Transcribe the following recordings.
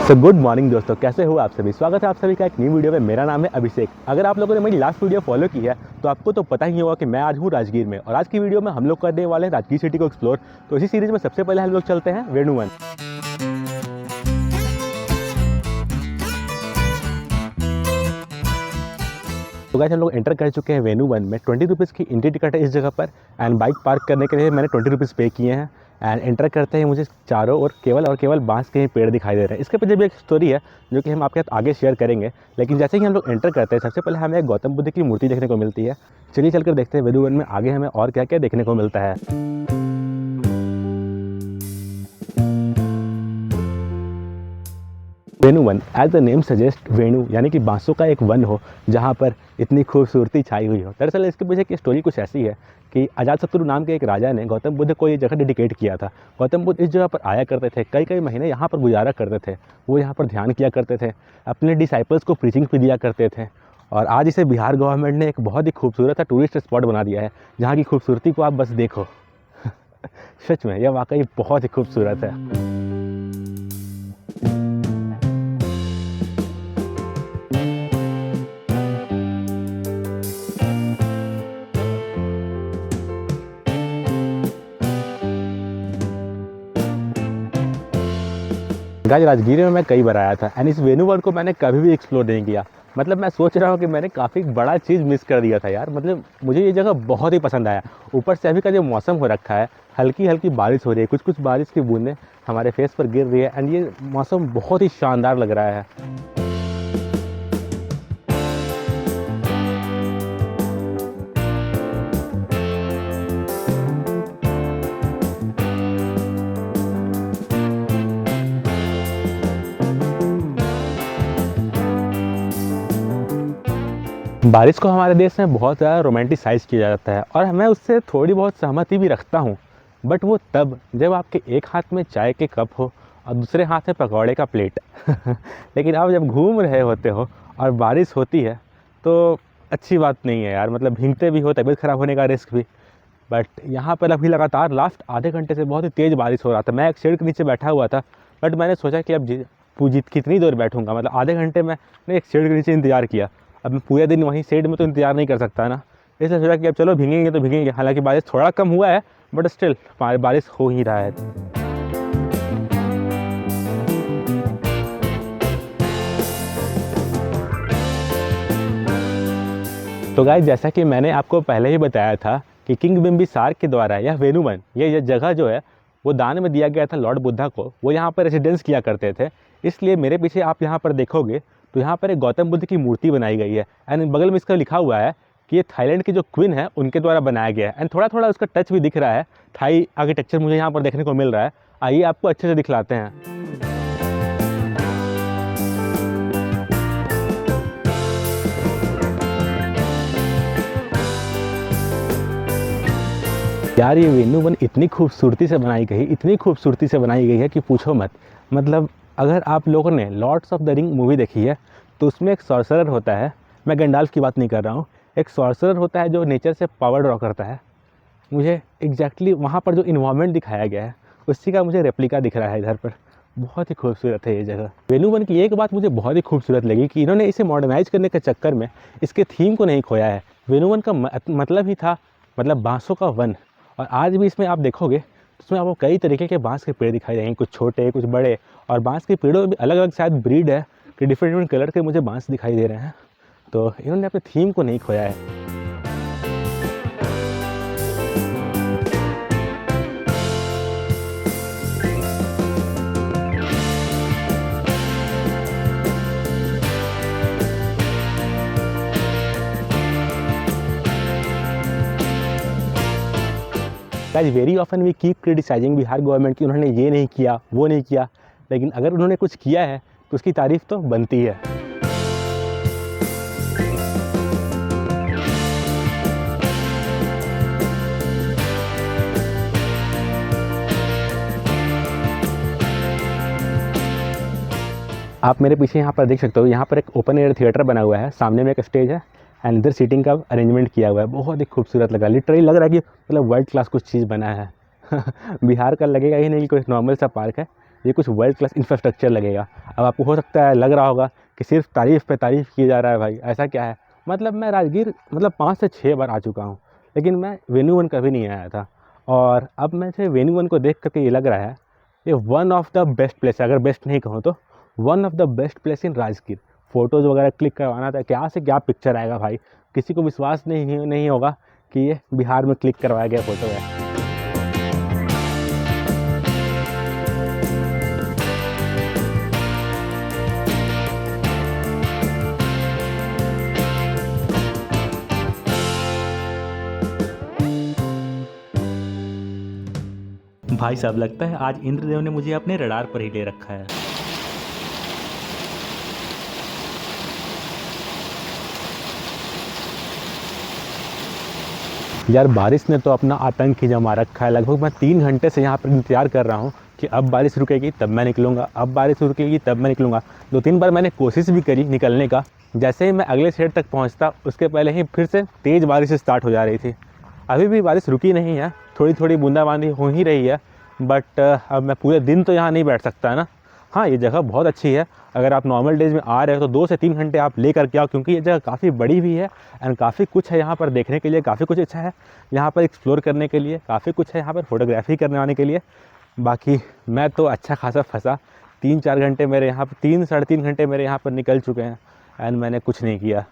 So good morning दोस्तों, कैसे हो आप सभी। स्वागत है आप सभी का एक न्यू वीडियो में। मेरा नाम है अभिषेक। अगर आप लोगों ने मेरी लास्ट वीडियो फॉलो की है तो आपको तो पता ही होगा कि मैं आज हूँ राजगीर में, और आज की वीडियो में हम लोग करने वाले हैं राजगीर सिटी को एक्सप्लोर। तो इसी सीरीज में सबसे पहले हम लोग चलते हैं वेणुवन। तो गाइस हम लोग एंटर कर चुके हैं वेणुवन में। 20 रुपीज़ की एंट्री टिकट है इस जगह पर, एंड बाइक पार्क करने के लिए मैंने 20 रुपीज़ पे किए हैं। एंड एंटर करते हैं, मुझे चारों ओर केवल बांस के ही पेड़ दिखाई दे रहे हैं। इसके पीछे भी एक स्टोरी है जो कि हम आपके साथ आगे शेयर करेंगे, लेकिन जैसे ही हम लोग एंटर करते हैं सबसे पहले हमें एक गौतम बुद्ध की मूर्ति देखने को मिलती है। चलिए चलकर देखते हैं वेणुवन में आगे हमें और क्या क्या देखने को मिलता है। Venuvan as the name suggest, Venu यानी कि बांसों का एक वन हो जहाँ पर इतनी खूबसूरती छाई हुई हो। दरअसल इसके पीछे की स्टोरी कुछ ऐसी है कि अजातशत्रु नाम के एक राजा ने गौतम बुद्ध को ये जगह डेडिकेट किया था। गौतम बुद्ध इस जगह पर आया करते थे, कई कई महीने यहाँ पर गुजारा करते थे। वो यहाँ पर ध्यान किया करते थे, अपने डिसाइपल्स को प्रीचिंग भी दिया करते थे। और आज इसे बिहार गवर्नमेंट ने एक बहुत ही खूबसूरत टूरिस्ट स्पॉट बना दिया है, जहाँ की खूबसूरती को आप बस देखो। सच में यह वाकई बहुत ही खूबसूरत है। गाइस राजगीर में मैं कई बार आया था, एंड इस वेणुवन को मैंने कभी भी एक्सप्लोर नहीं किया। मतलब मैं सोच रहा हूँ कि मैंने काफ़ी बड़ा चीज़ मिस कर दिया था यार। मतलब मुझे ये जगह बहुत ही पसंद आया। ऊपर से अभी का जो मौसम हो रखा है, हल्की हल्की बारिश हो रही है, कुछ कुछ बारिश की बूंदें हमारे फेस पर गिर रही है, एंड ये मौसम बहुत ही शानदार लग रहा है। बारिश को हमारे देश में बहुत ज़्यादा रोमांटिसाइज किया जाता है, और मैं उससे थोड़ी बहुत सहमति भी रखता हूँ। बट वो तब जब आपके एक हाथ में चाय के कप हो और दूसरे हाथ में पकौड़े का प्लेट। लेकिन आप जब घूम रहे होते हो और बारिश होती है तो अच्छी बात नहीं है यार। मतलब भीगते भी हो, तबीयत ख़राब होने का रिस्क भी। बट यहाँ पर अभी लगातार लास्ट आधे घंटे से बहुत ही तेज़ बारिश हो रहा था। मैं एक शेड के नीचे बैठा हुआ था, बट मैंने सोचा कि अब कितनी देर बैठूंगा। मतलब आधे घंटे मैंने एक शेड के नीचे इंतज़ार किया। अब मैं पूरे दिन वहीं शेड में तो इंतज़ार नहीं कर सकता ना, इसलिए सोचा कि अब चलो भीगेंगे तो भीगेंगे। हालांकि बारिश थोड़ा कम हुआ है, बट स्टिल बारिश हो ही रहा है। तो गाइस जैसा कि मैंने आपको पहले ही बताया था कि किंग बिम्बिसार के द्वारा यह वेणुवन, ये जगह जो है वो दान में दिया गया था लॉर्ड बुद्धा को। वो यहाँ पर रेसिडेंस किया करते थे, इसलिए मेरे पीछे आप यहाँ पर देखोगे तो यहाँ पर एक गौतम बुद्ध की मूर्ति बनाई गई है। एंड बगल में इसका लिखा हुआ है कि ये थाईलैंड की जो क्वीन है उनके द्वारा बनाया गया है। एंड थोड़ा थोड़ा उसका टच भी दिख रहा है, थाई आर्किटेक्चर मुझे यहाँ पर देखने को मिल रहा है। आइए आपको अच्छे से दिखलाते हैं। यार ये वेणुवन इतनी खूबसूरती से बनाई गई, इतनी खूबसूरती से बनाई गई है कि पूछो मत। मतलब अगर आप लोगों ने Lords of the Ring movie देखी है तो उसमें एक सॉर्सरर होता है, मैं गंडाल्फ की बात नहीं कर रहा हूँ, एक सॉर्सरर होता है जो नेचर से पावर ड्रॉ करता है। मुझे एग्जैक्टली वहाँ पर जो इन्वायरमेंट दिखाया गया है उसी का मुझे रेप्लिका दिख रहा है इधर पर। बहुत ही खूबसूरत है ये जगह। वेणुवन की एक बात मुझे बहुत ही खूबसूरत लगी कि इन्होंने इसे मॉडर्नाइज करने के चक्कर में इसके थीम को नहीं खोया है। वेणुवन का मतलब ही था मतलब बांसों का वन, और आज भी इसमें आप देखोगे तो इसमें आपको कई तरीके के बांस के पेड़ दिखाई देंगे, कुछ छोटे कुछ बड़े। और बांस के पेड़ों में भी अलग अलग शायद ब्रीड है कि डिफरेंट डिफरेंट कलर के मुझे बांस दिखाई दे रहे हैं। तो इन्होंने अपने थीम को नहीं खोया है। Guys very often we keep criticising Bihar government की उन्होंने ये नहीं किया वो नहीं किया, लेकिन अगर उन्होंने कुछ किया है तो उसकी तारीफ तो बनती है। आप मेरे पीछे यहाँ पर देख सकते हो, यहाँ पर एक ओपन एयर थिएटर बना हुआ है, सामने में एक स्टेज है, एंड इधर सीटिंग का अरेंजमेंट किया हुआ है। बहुत ही खूबसूरत लगा, लिटरली लग रहा है कि मतलब वर्ल्ड क्लास कुछ चीज़ बना है। बिहार का लगेगा ही नहीं कि कोई नॉर्मल सा पार्क है, ये कुछ वर्ल्ड क्लास इंफ्रास्ट्रक्चर लगेगा। अब आपको हो सकता है लग रहा होगा कि सिर्फ तारीफ़ पे तारीफ़ की जा रहा है भाई, ऐसा क्या है। मतलब मैं राजगीर मतलब 5 से 6 बार आ चुका हूँ, लेकिन मैं वेन्यू वन कभी नहीं आया था। और अब मुझे वेन्यू वन को देख करके ये लग रहा है ये one of the best place है, अगर बेस्ट नहीं कहूँ तो one of the best place in Rajgir. Photos वगैरह क्लिक करवाना था, क्या से क्या पिक्चर आएगा भाई, किसी को विश्वास नहीं होगा कि ये बिहार में क्लिक करवाया गया फ़ोटो है। भाई साहब, लगता है आज इंद्रदेव ने मुझे अपने रडार पर ही ले रखा है। यार बारिश ने तो अपना आतंक ही जमा रखा है। लगभग मैं 3 घंटे से यहाँ पर इंतज़ार कर रहा हूँ कि अब बारिश रुकेगी तब मैं निकलूँगा, अब बारिश रुकेगी तब मैं निकलूँगा। 2-3 बार मैंने कोशिश भी करी निकलने का। जैसे ही मैं अगले शहर तक पहुँचता उसके पहले ही फिर से तेज़ बारिश स्टार्ट हो जा रही थी। अभी भी बारिश रुकी नहीं है, थोड़ी थोड़ी बूंदाबांदी हो ही रही है। बट अब मैं पूरे दिन तो यहाँ नहीं बैठ सकता ना। हाँ, ये जगह बहुत अच्छी है। अगर आप नॉर्मल डेज़ में आ रहे हो तो 2 से 3 घंटे आप ले करके आओ, क्योंकि ये जगह काफ़ी बड़ी भी है एंड काफ़ी कुछ है यहाँ पर देखने के लिए, काफ़ी कुछ अच्छा है यहाँ पर एक्सप्लोर करने के लिए, काफ़ी कुछ है यहाँ पर फ़ोटोग्राफी करने आने के लिए। बाकी मैं तो अच्छा खासा फंसा। 3-4 घंटे मेरे यहाँ पर 3 साढ़े 3 घंटे मेरे यहाँ पर निकल चुके हैं एंड मैंने कुछ नहीं किया।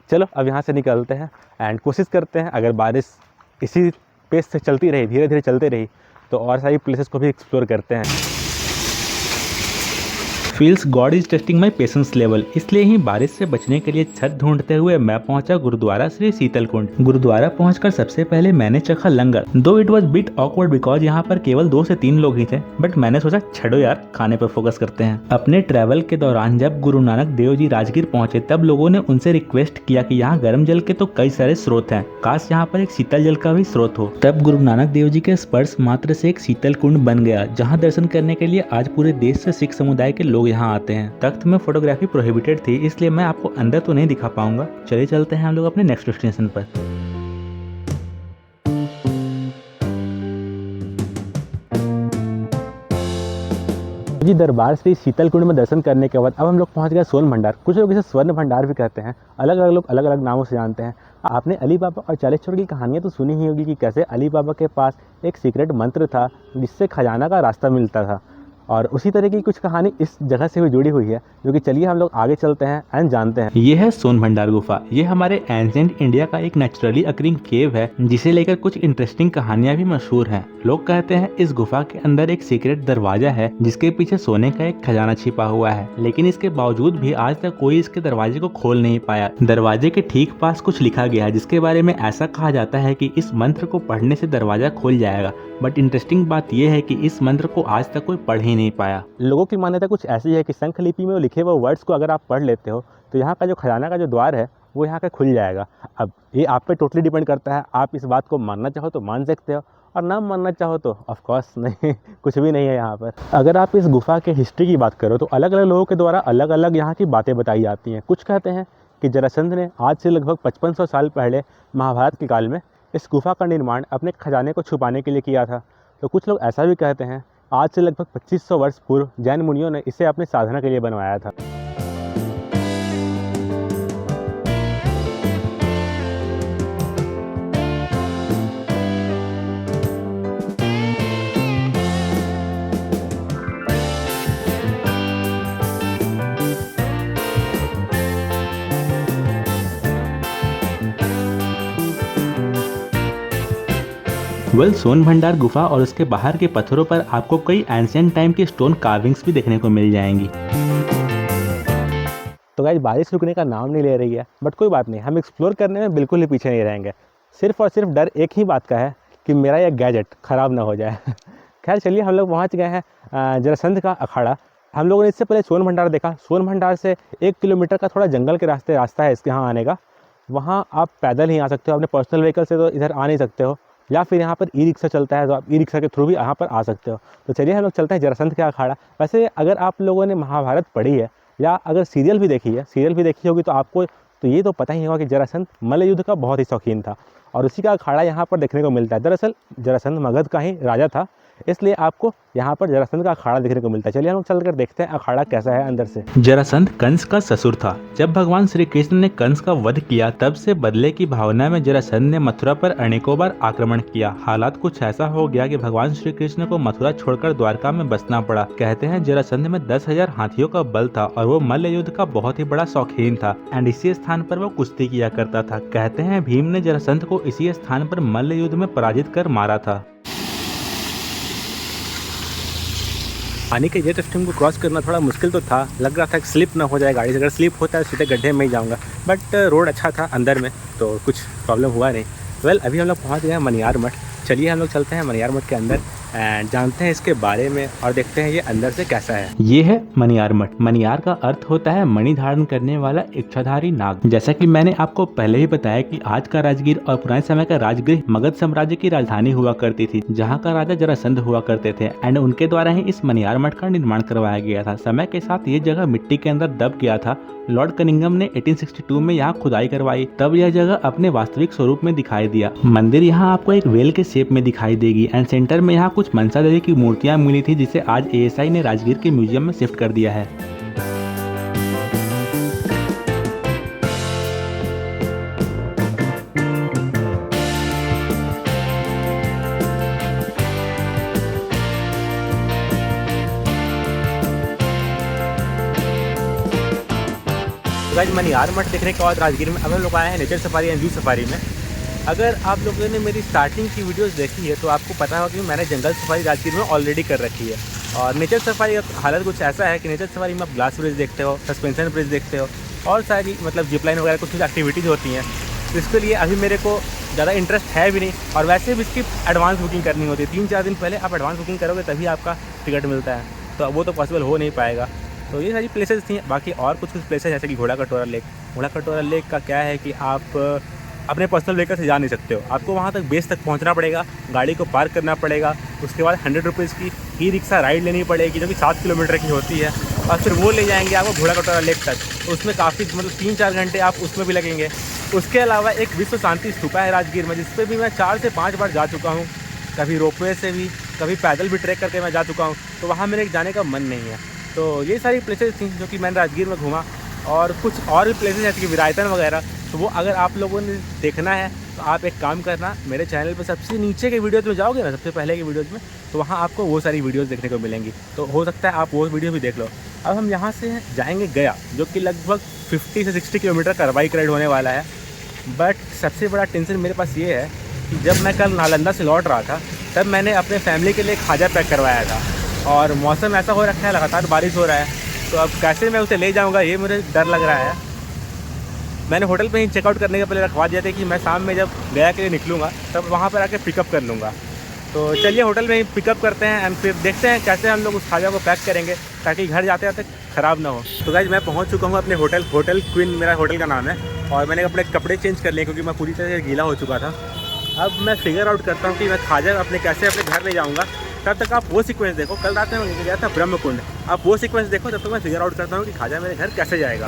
चलो अब यहाँ से निकलते हैं एंड कोशिश करते हैं, अगर बारिश इसी पेस से चलती रही, धीरे धीरे चलती रही, तो और सारी प्लेसेस को भी एक्सप्लोर करते हैं। Feels God is testing my patience level, इसलिए ही बारिश से बचने के लिए छत ढूंढते हुए मैं पहुंचा गुरुद्वारा श्री शीतल कुंड। गुरुद्वारा पहुंचकर सबसे पहले मैंने चखा लंगर। दो it was bit awkward because यहाँ पर केवल 2 से 3 लोग ही थे, बट मैंने सोचा छड़ो यार, खाने पर फोकस करते हैं। अपने ट्रैवल के दौरान जब गुरु नानक देव जी राजगीर पहुंचे तब लोगों ने उनसे रिक्वेस्ट किया कि यहाँ गर्म जल के तो कई सारे स्रोत हैं, काश यहाँ पर एक शीतल जल का भी स्रोत हो। तब गुरु नानक देव जी के स्पर्श मात्र से एक शीतल कुंड बन गया, जहाँ दर्शन करने के लिए आज पूरे देश से सिख समुदाय के लोग यहाँ आते हैं। तख्त में फोटोग्राफी प्रोहिबिटेड थी, इसलिए मैं आपको अंदर तो नहीं दिखा पाऊंगा। चलिए चलते हैं हम लोग अपने नेक्स्ट डेस्टिनेशन पर। जी दरबार श्री शीतल कुंड में दर्शन करने के बाद अब हम लोग पहुंच गए सोन भंडार। कुछ लोग इसे स्वर्ण भंडार भी कहते हैं, अलग अलग लोग अलग अलग नामों से जानते हैं। आपने अली बाबा और 40 चोर की कहानियाँ तो सुनी ही होगी कि कैसे अली बाबा के पास एक सीक्रेट मंत्र था जिससे खजाना का रास्ता मिलता था, और उसी तरह की कुछ कहानी इस जगह से भी जुड़ी हुई है, जो कि चलिए हम लोग आगे चलते हैं एंड जानते हैं। ये है सोन भंडार गुफा। ये हमारे एंशिएंट इंडिया का एक नेचुरली अकरिंग केव है, जिसे लेकर कुछ इंटरेस्टिंग कहानियां भी मशहूर हैं। लोग कहते हैं इस गुफा के अंदर एक सीक्रेट दरवाजा है जिसके पीछे सोने का एक खजाना छिपा हुआ है, लेकिन इसके बावजूद भी आज तक कोई इसके दरवाजे को खोल नहीं पाया। दरवाजे के ठीक पास कुछ लिखा गया है जिसके बारे में ऐसा कहा जाता है कि इस मंत्र को पढ़ने से दरवाजा खुल जाएगा, बट इंटरेस्टिंग बात यह है कि इस मंत्र को आज तक कोई पढ़ ही नहीं पाया। लोगों की मान्यता कुछ ऐसी है कि शंख लिपि में वो लिखे हुए वर्ड्स को अगर आप पढ़ लेते हो तो यहाँ का जो खजाना का जो द्वार है वो यहाँ का खुल जाएगा। अब ये आप पे टोटली डिपेंड करता है, आप इस बात को मानना चाहो तो मान सकते हो और ना मानना चाहो तो ऑफ कोर्स नहीं, कुछ भी नहीं है यहाँ पर। अगर आप इस गुफा के हिस्ट्री की बात करो तो अलग अलग लोगों के द्वारा अलग अलग यहाँ की बातें बताई जाती हैं। कुछ कहते हैं कि जरासंध ने आज से लगभग 5500 साल पहले महाभारत के काल में इस गुफा का निर्माण अपने खजाने को छुपाने के लिए किया था। तो कुछ लोग ऐसा भी कहते हैं आज से लगभग 2500 वर्ष पूर्व जैन मुनियों ने इसे अपनी साधना के लिए बनवाया था। सोन भंडार गुफा और उसके बाहर के पत्थरों पर आपको कई एंशिएंट टाइम की स्टोन कार्विंग्स भी देखने को मिल जाएंगी। तो गाइस बारिश रुकने का नाम नहीं ले रही है, बट कोई बात नहीं, हम एक्सप्लोर करने में बिल्कुल ही पीछे नहीं रहेंगे। सिर्फ और सिर्फ डर एक ही बात का है कि मेरा यह गैजेट ख़राब ना हो जाए। खैर चलिए हम लोग पहुँच गए हैं जरासंध का अखाड़ा। हम लोगों ने इससे पहले सोन भंडार देखा। सोन भंडार से 1 किलोमीटर का थोड़ा जंगल के रास्ता है इसके यहाँ आने का। वहाँ आप पैदल ही आ सकते हो, अपने पर्सनल व्हीकल से तो इधर आ नहीं सकते हो, या फिर यहाँ पर ई रिक्शा चलता है तो आप ई रिक्शा के थ्रू भी यहाँ पर आ सकते हो। तो चलिए हम लोग चलते हैं जरासंध के अखाड़ा। वैसे अगर आप लोगों ने महाभारत पढ़ी है या अगर सीरियल भी देखी होगी तो आपको तो ये तो पता ही होगा कि जरासंध मल्ल युद्ध का बहुत ही शौकीन था और उसी का अखाड़ा यहाँ पर देखने को मिलता है। दरअसल जरासंध मगध का ही राजा था, इसलिए आपको यहाँ पर जरासंध का अखाड़ा देखने को मिलता है। चलिए हम लोग चल कर देखते हैं अखाड़ा कैसा है अंदर से। जरासंध कंस का ससुर था। जब भगवान श्री कृष्ण ने कंस का वध किया तब से बदले की भावना में जरासंध ने मथुरा पर अनेकों बार आक्रमण किया। हालात कुछ ऐसा हो गया कि भगवान श्री कृष्ण को मथुरा छोड़कर द्वारका में बसना पड़ा। कहते हैं जरासंध में 10,000 हाथियों का बल था और वो मल्ल युद्ध का बहुत ही बड़ा शौकीन था एंड इसी स्थान पर वो कुश्ती किया करता था। कहते हैं भीम ने जरासंध को इसी स्थान पर मल्ल युद्ध में पराजित कर मारा था। पानी के जेट स्ट्रीम को क्रॉस करना थोड़ा मुश्किल तो था, लग रहा था कि स्लिप ना हो जाए गाड़ी से। अगर स्लिप होता है सीधे गड्ढे में ही जाऊंगा, बट रोड अच्छा था अंदर में तो कुछ प्रॉब्लम हुआ नहीं। वेल अभी हम लोग पहुंच गए हैं मनियार मठ। चलिए हम लोग चलते हैं मनियार मठ के अंदर एंड जानते हैं इसके बारे में और देखते हैं ये अंदर से कैसा है। ये है मनियार मठ। मनियार का अर्थ होता है मणि धारण करने वाला इच्छाधारी नाग। जैसा कि मैंने आपको पहले ही बताया कि आज का राजगीर और पुराने समय का राजगृह मगध साम्राज्य की राजधानी हुआ करती थी, जहाँ का राजा जरासंध हुआ करते थे एंड उनके द्वारा ही इस मनियार मठ का निर्माण करवाया गया था। समय के साथ ये जगह मिट्टी के अंदर दब गया था। लॉर्ड कनिंगम ने 1862 में यहाँ खुदाई करवाई, तब यह जगह अपने वास्तविक स्वरूप में दिखाई दिया। मंदिर यहाँ आपको एक वेल के शेप में दिखाई देगी एंड सेंटर में यहाँ कुछ मनसा देवी की मूर्तियाँ मिली थी, जिसे आज ASI ने राजगीर के म्यूजियम में शिफ्ट कर दिया है। गाइस मनियार मठ देखने के बाद राजगीर में अब हम लोग आए हैं nature safari and zoo safari में। अगर आप लोगों ने मेरी स्टार्टिंग की वीडियोस देखी है तो आपको पता होगा कि मैंने जंगल सफारी राजगीर में ऑलरेडी कर रखी है। और नेचर सफारी का हालत कुछ ऐसा है कि नेचर सफारी में आप ग्लास ब्रिज देखते हो, सस्पेंशन ब्रिज देखते हो और सारी मतलब जिपलाइन वगैरह कुछ एक्टिविटीज़ होती हैं। तो इसके लिए अभी मेरे को ज़्यादा इंटरेस्ट है भी नहीं और वैसे भी इसकी एडवांस बुकिंग करनी होती है। 3-4 दिन पहले आप एडवांस बुकिंग करोगे तभी आपका टिकट मिलता है, तो वो तो पॉसिबल हो नहीं पाएगा। तो ये सारी प्लेसेस थी। बाकी और कुछ प्लेसेस जैसे कि घोड़ा कटोरा लेक। घोड़ा कटोरा लेक का क्या है कि आप अपने पर्सनल व्हीकल से जा नहीं सकते हो, आपको वहाँ तक बेस तक पहुँचना पड़ेगा, गाड़ी को पार्क करना पड़ेगा, उसके बाद 100 रुपीज़ की ई रिक्शा राइड लेनी पड़ेगी जो कि 7 किलोमीटर की होती है और फिर वो ले जाएंगे आपको घोड़ा कटोरा लेक तक। उसमें काफ़ी मतलब 3-4 घंटे आप उसमें भी लगेंगे। उसके अलावा एक विश्व शांति स्तूपा है राजगीर में, जिस पर भी मैं 4 से 5 बार जा चुका हूँ। कभी रोपवे से भी, कभी पैदल भी ट्रैक करके मैं जा चुका हूँ, तो वहाँ मेरे जाने का मन नहीं है। तो ये सारी प्लेसेस थी जो कि मैंने राजगीर में घूमा। और कुछ और भी प्लेसेस जैसे कि विरायतन वगैरह, तो वो अगर आप लोगों ने देखना है तो आप एक काम करना, मेरे चैनल पर सबसे नीचे के वीडियोज़ में जाओगे ना, सबसे पहले के वीडियोज़ में, तो वहाँ आपको वो सारी वीडियोज़ देखने को मिलेंगी। तो हो सकता है आप वो वीडियो भी देख लो। अब हम यहाँ से जाएंगे गया, जो कि लगभग 50 से 60 किलोमीटर का बाइक राइड होने वाला है। बट सबसे बड़ा टेंशन मेरे पास ये है कि जब मैं कल नालंदा से लौट रहा था तब मैंने अपने फैमिली के लिए खाजा पैक करवाया था और मौसम ऐसा हो रखा है, लगातार बारिश हो रहा है, तो अब कैसे मैं उसे ले जाऊँगा ये मुझे डर लग रहा है। मैंने होटल पे ही चेकआउट करने के पहले रखवा दिया था कि मैं शाम में जब गया के लिए निकलूँगा तब वहाँ पर आके पिकअप कर लूँगा। तो चलिए होटल में ही पिकअप करते हैं एंड फिर देखते हैं कैसे हम लोग उस खाजा को पैक करेंगे ताकि घर जाते जाते ख़राब ना हो। तो गाइस मैं पहुँच चुका हूँ अपने होटल क्वीन मेरा होटल का नाम है, और मैंने अपने कपड़े चेंज कर लिए क्योंकि मैं पूरी तरह से गीला हो चुका था। अब मैं फिगर आउट करता हूँ कि मैं खाजा अपने कैसे अपने घर ले जाऊँगा। तब तक आप वो सीक्वेंस देखो, कल रात में मैं गया था ब्रह्मकुंड, आप वो सीक्वेंस देखो, तब तक मैं फिगर आउट करता हूँ कि खाजा मेरे घर कैसे जाएगा।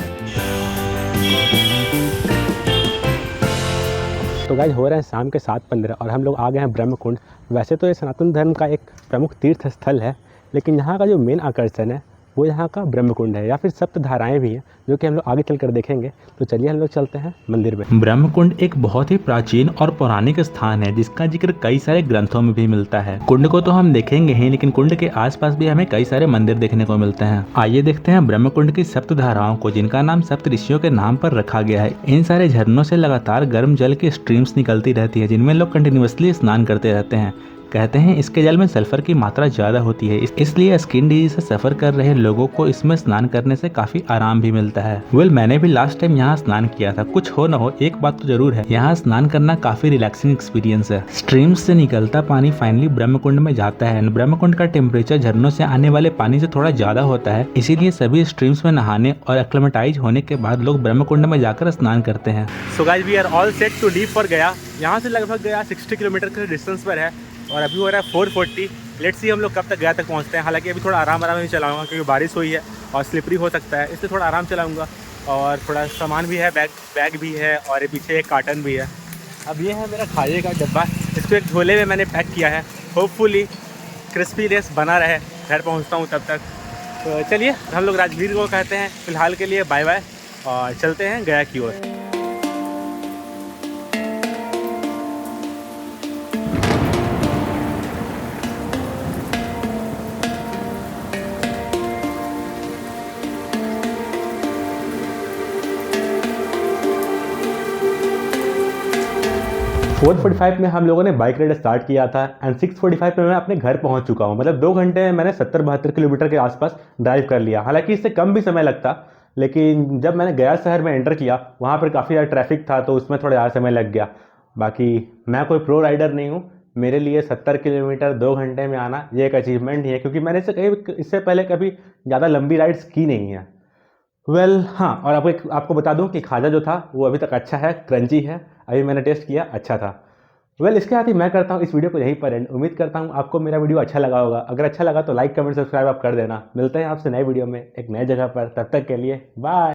तो गाइस हो रहे हैं शाम के 7:15 और हम लोग आ गए हैं ब्रह्मकुंड। वैसे तो ये सनातन धर्म का एक प्रमुख तीर्थ स्थल है, लेकिन यहाँ का जो मेन आकर्षण है वो यहाँ का ब्रह्मकुंड है, या फिर सप्त धाराएँ भी हैं जो कि हम लोग आगे चलकर देखेंगे। तो चलिए हम लोग चलते हैं मंदिर में। ब्रह्मकुंड एक बहुत ही प्राचीन और पौराणिक स्थान है जिसका जिक्र कई सारे ग्रंथों में भी मिलता है। कुंड को तो हम देखेंगे ही, लेकिन कुंड के आसपास भी हमें कई सारे मंदिर देखने को मिलते हैं। आइए देखते हैं ब्रह्मकुंड की सप्त धाराओं को, जिनका नाम सप्त ऋषियों के नाम पर रखा गया है। इन सारे झरनों से लगातार गर्म जल की स्ट्रीम्स निकलती रहती है, जिनमें लोग कंटिन्यूअसली स्नान करते रहते हैं। कहते हैं इसके जल में सल्फर की मात्रा ज़्यादा होती है, इसलिए स्किन डिजीज से सफ़र कर रहे लोगों को इसमें स्नान करने से काफ़ी आराम भी मिलता है। मैंने भी लास्ट टाइम यहाँ स्नान किया था। कुछ हो न हो एक बात तो जरूर है, यहाँ स्नान करना काफ़ी रिलैक्सिंग एक्सपीरियंस है। स्ट्रीम्स से निकलता पानी फाइनली ब्रह्मकुंड में जाता है। ब्रह्मकुंड का टेम्परेचर झरनों से आने वाले पानी से थोड़ा ज़्यादा होता है, इसीलिए सभी स्ट्रीम्स में नहाने और एक्लेमेटाइज होने के बाद लोग ब्रह्मकुंड में जाकर स्नान करते हैं। So guys we are all set to leave for Gaya. यहाँ से लगभग गया 60 किलोमीटर के डिस्टेंस पर है और अभी हो रहा है 4:40। लेट्स सी हम लोग कब तक गया तक पहुँचते हैं। हालांकि अभी थोड़ा आराम ही चलाऊंगा क्योंकि बारिश हुई है और स्लिपरी हो सकता है, इसलिए थोड़ा आराम चलाऊंगा। और थोड़ा सामान भी है, बैग भी है और ये पीछे एक कार्टन भी है। अब ये है मेरा खाजे का डब्बा, इसको एक झोले में मैंने पैक किया है। होपफुली क्रिस्पीनेस बना रहे, घर पहुंचता हूं तब तक। तो चलिए हम लोग राजवीर को कहते हैं फ़िलहाल के लिए बाय बाय और चलते हैं गया की ओर। 4:45 में हम लोगों ने बाइक राइड स्टार्ट किया था एंड 6:45 में मैं अपने घर पहुंच चुका हूं। मतलब 2 घंटे में मैंने 70-72 किलोमीटर के आसपास ड्राइव कर लिया। हालांकि इससे कम भी समय लगता, लेकिन जब मैंने गया शहर में एंटर किया वहां पर काफ़ी ज़्यादा ट्रैफिक था तो उसमें थोड़ा ज़्यादा समय लग गया। बाकी मैं कोई प्रो राइडर नहीं हूँ, मेरे लिए 70 किलोमीटर 2 घंटे में आना ये एक अचीवमेंट ही है, क्योंकि मैंने इससे पहले कभी ज़्यादा लंबी राइड्स की नहीं है। हाँ, और आपको बता दूं कि खाजा जो था वो अभी तक अच्छा है, क्रंची है, अभी मैंने टेस्ट किया, अच्छा था। इसके साथ ही मैं करता हूँ इस वीडियो को यहीं पर एंड। उम्मीद करता हूँ आपको मेरा वीडियो अच्छा लगा होगा। अगर अच्छा लगा तो लाइक कमेंट सब्सक्राइब आप कर देना। मिलते हैं आपसे नए वीडियो में एक नए जगह पर, तब तक के लिए बाय।